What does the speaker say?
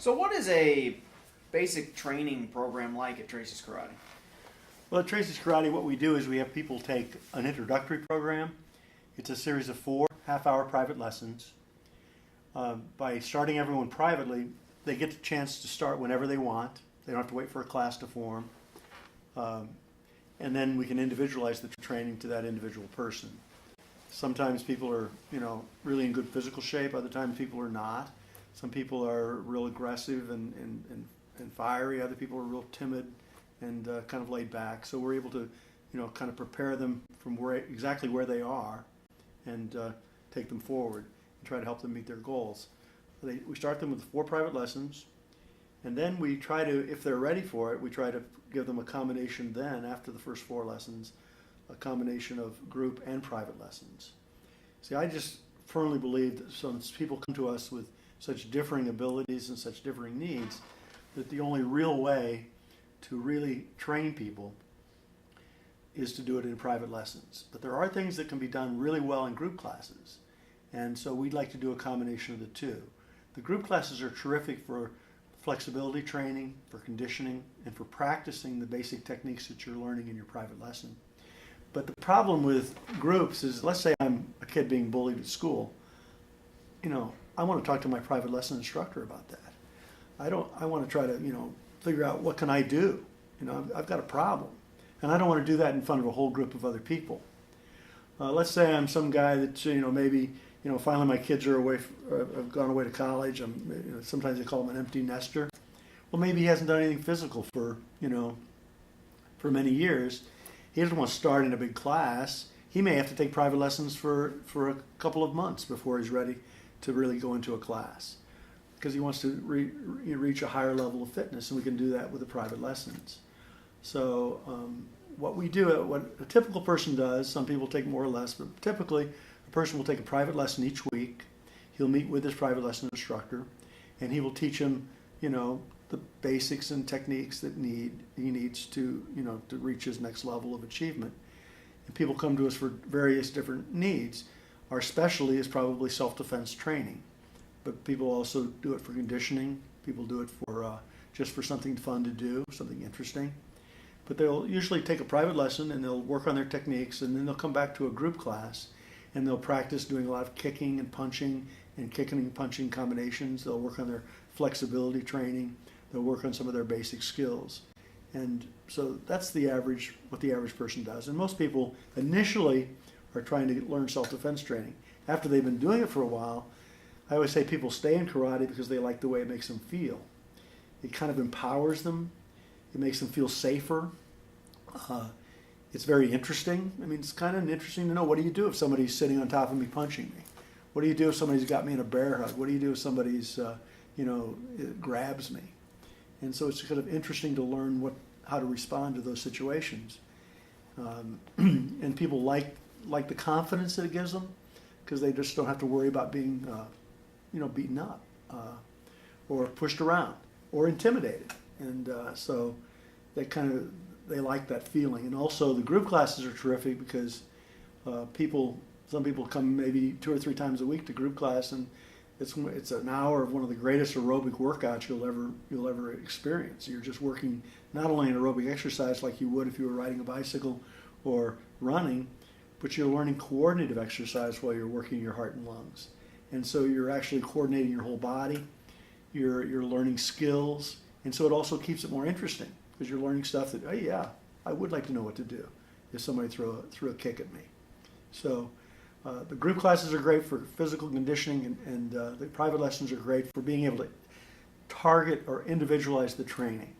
So what is a basic training program like at Tracy's Karate? Well, at Tracy's Karate, what we do is we have people take an introductory program. It's a series of 4 half-hour private lessons. By starting everyone privately, they get the chance to start whenever they want. They don't have to wait for a class to form. And then we can individualize the training to that individual person. Sometimes people are, really in good physical shape. Other times people are not. Some people are real aggressive and fiery. Other people are real timid and kind of laid back. So we're able to, kind of prepare them from exactly where they are and take them forward and try to help them meet their goals. We start them with 4 private lessons, and then we try to, if they're ready for it, we try to give them a combination then, after the first 4 lessons, a combination of group and private lessons. See, I just firmly believe that since people come to us with such differing abilities and such differing needs, that the only real way to really train people is to do it in private lessons. But there are things that can be done really well in group classes, and so we'd like to do a combination of the two. The group classes are terrific for flexibility training, for conditioning, and for practicing the basic techniques that you're learning in your private lesson. But the problem with groups is, let's say I'm a kid being bullied at school, I want to talk to my private lesson instructor about that. I want to try to, figure out what can I do. I've got a problem. And I don't want to do that in front of a whole group of other people. Let's say I'm some guy that, maybe, finally my kids are have gone away to college. Sometimes they call him an empty nester. Well, maybe he hasn't done anything physical for many years. He doesn't want to start in a big class. He may have to take private lessons for a couple of months before he's ready to really go into a class, because he wants to reach a higher level of fitness, and we can do that with the private lessons. So what we do, what a typical person does, some people take more or less, but typically a person will take a private lesson each week. He'll meet with his private lesson instructor, and he will teach him, the basics and techniques that he needs to, to reach his next level of achievement. And people come to us for various different needs. Our specialty is probably self-defense training, but people also do it for conditioning. People do it for just for something fun to do, something interesting. But they'll usually take a private lesson and they'll work on their techniques, and then they'll come back to a group class and they'll practice doing a lot of kicking and punching combinations. They'll work on their flexibility training. They'll work on some of their basic skills. And so that's what the average person does. And most people initially are trying to learn self-defense training. After they've been doing it for a while, I always say people stay in karate because they like the way it makes them feel. It kind of empowers them. It makes them feel safer. It's very interesting. It's kind of interesting to know, what do you do if somebody's sitting on top of me punching me? What do you do if somebody's got me in a bear hug? What do you do if somebody's, it grabs me? And so it's kind of interesting to learn how to respond to those situations. And people like the confidence that it gives them, because they just don't have to worry about being, beaten up or pushed around or intimidated. And so they like that feeling. And also the group classes are terrific because some people come maybe 2 or 3 times a week to group class, and it's an hour of one of the greatest aerobic workouts you'll ever experience. You're just working not only an aerobic exercise like you would if you were riding a bicycle or running, but you're learning coordinative exercise while you're working your heart and lungs. And so you're actually coordinating your whole body. You're learning skills, and so it also keeps it more interesting because you're learning stuff that, oh yeah, I would like to know what to do if somebody threw a kick at me. So the group classes are great for physical conditioning, and the private lessons are great for being able to target or individualize the training.